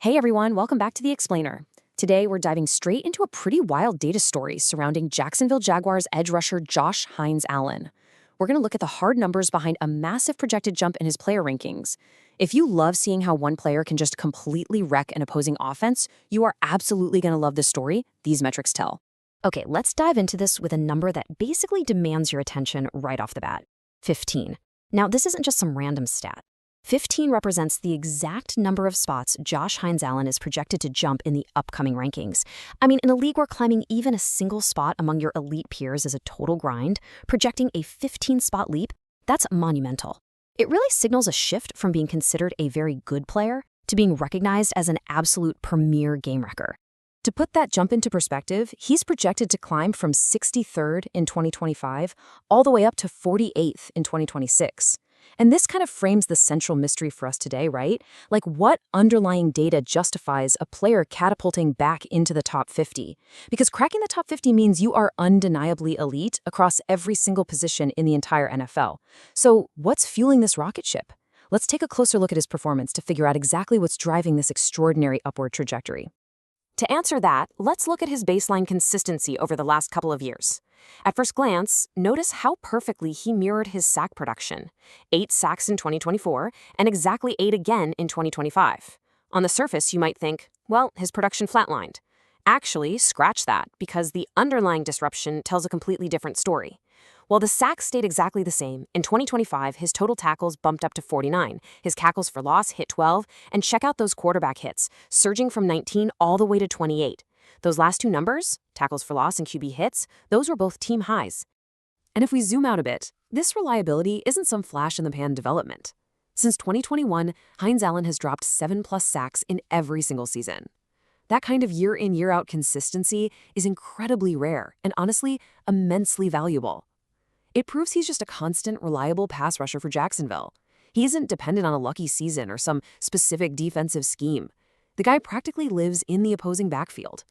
Hey everyone, welcome back to The Explainer. Today we're diving straight into a pretty wild data story surrounding Jacksonville Jaguars edge rusher Josh Hines-Allen. We're going to look at the hard numbers behind a massive projected jump in his player rankings. If you love seeing how one player can just completely wreck an opposing offense, you are absolutely going to love this story these metrics tell. Okay, let's dive into this with a number that basically demands your attention right off the bat: 15. Now, this isn't just some random stat. 15 represents the exact number of spots Josh Hines-Allen is projected to jump in the upcoming rankings. I mean, in a league where climbing even a single spot among your elite peers is a total grind, projecting a 15-spot leap, that's monumental. It really signals a shift from being considered a very good player to being recognized as an absolute premier game wrecker. To put that jump into perspective, he's projected to climb from 63rd in 2025 all the way up to 48th in 2026. And this kind of frames the central mystery for us today, right? Like, what underlying data justifies a player catapulting back into the top 50? Because cracking the top 50 means you are undeniably elite across every single position in the entire NFL. So what's fueling this rocket ship? Let's take a closer look at his performance to figure out exactly what's driving this extraordinary upward trajectory. To answer that, let's look at his baseline consistency over the last couple of years. At first glance, notice how perfectly he mirrored his sack production: 8 sacks in 2024 and exactly 8 again in 2025. On the surface, you might think, well, his production flatlined. Actually, scratch that, because the underlying disruption tells a completely different story. While the sacks stayed exactly the same, in 2025, his total tackles bumped up to 49, his tackles for loss hit 12, and check out those quarterback hits, surging from 19 all the way to 28. Those last two numbers, tackles for loss and QB hits, those were both team highs. And if we zoom out a bit, this reliability isn't some flash-in-the-pan development. Since 2021, Hines-Allen has dropped 7+ sacks in every single season. That kind of year-in, year-out consistency is incredibly rare and honestly, immensely valuable. It proves he's just a constant, reliable pass rusher for Jacksonville. He isn't dependent on a lucky season or some specific defensive scheme. The guy practically lives in the opposing backfield.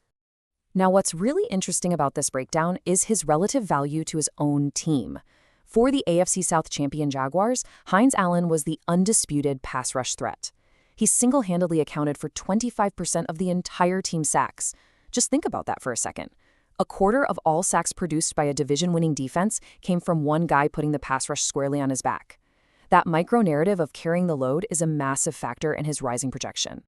Now, what's really interesting about this breakdown is his relative value to his own team. For the AFC South champion Jaguars, Hines-Allen was the undisputed pass rush threat. He single-handedly accounted for 25% of the entire team's sacks. Just think about that for a second. A quarter of all sacks produced by a division-winning defense came from one guy putting the pass rush squarely on his back. That micro-narrative of carrying the load is a massive factor in his rising projection.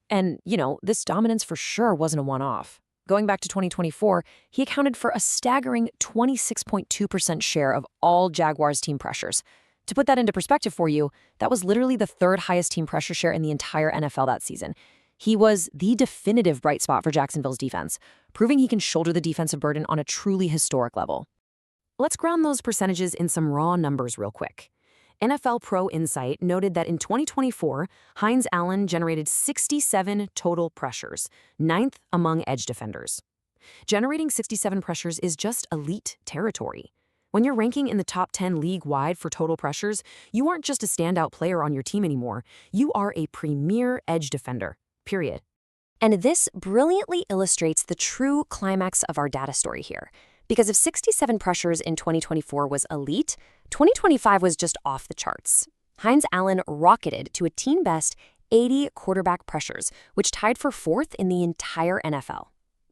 And, this dominance for sure wasn't a one-off. Going back to 2024, he accounted for a staggering 26.2% share of all Jaguars team pressures. To put that into perspective for you, that was literally the third highest team pressure share in the entire NFL that season. He was the definitive bright spot for Jacksonville's defense, proving he can shoulder the defensive burden on a truly historic level. Let's ground those percentages in some raw numbers real quick. NFL Pro Insight noted that in 2024, Hines-Allen generated 67 total pressures, 9th among edge defenders. Generating 67 pressures is just elite territory. When you're ranking in the top 10 league-wide for total pressures, you aren't just a standout player on your team anymore. You are a premier edge defender, period. And this brilliantly illustrates the true climax of our data story here. Because if 67 pressures in 2024 was elite, 2025 was just off the charts. Hines-Allen rocketed to a team-best 80 quarterback pressures, which tied for 4th in the entire NFL.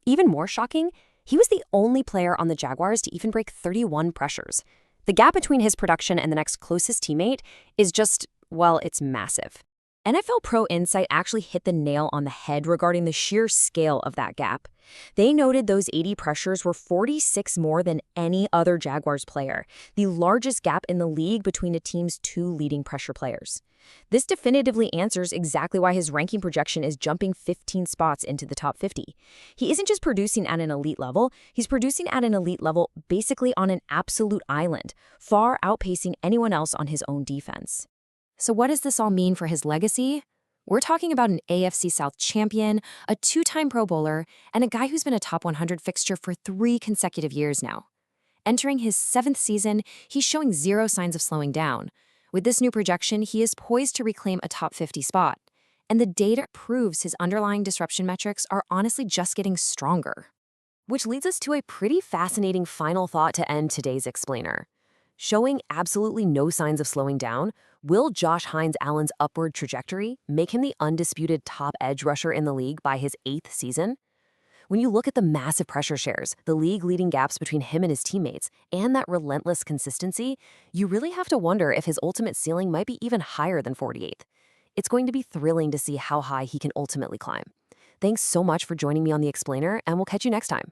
Even more shocking, he was the only player on the Jaguars to even break 31 pressures. The gap between his production and the next closest teammate is just, well, it's massive. NFL Pro Insight actually hit the nail on the head regarding the sheer scale of that gap. They noted those 80 pressures were 46 more than any other Jaguars player, the largest gap in the league between a team's 2 leading pressure players. This definitively answers exactly why his ranking projection is jumping 15 spots into the top 50. He isn't just producing at an elite level, he's producing at an elite level basically on an absolute island, far outpacing anyone else on his own defense. So what does this all mean for his legacy? We're talking about an AFC South champion, a 2-time Pro Bowler, and a guy who's been a top 100 fixture for 3 consecutive years now. Entering his 7th season, he's showing zero signs of slowing down. With this new projection, he is poised to reclaim a top 50 spot. And the data proves his underlying disruption metrics are honestly just getting stronger. Which leads us to a pretty fascinating final thought to end today's explainer. Showing absolutely no signs of slowing down, will Josh Hines-Allen's upward trajectory make him the undisputed top edge rusher in the league by his 8th season? When you look at the massive pressure shares, the league-leading gaps between him and his teammates, and that relentless consistency, you really have to wonder if his ultimate ceiling might be even higher than 48th. It's going to be thrilling to see how high he can ultimately climb. Thanks so much for joining me on The Explainer, and we'll catch you next time.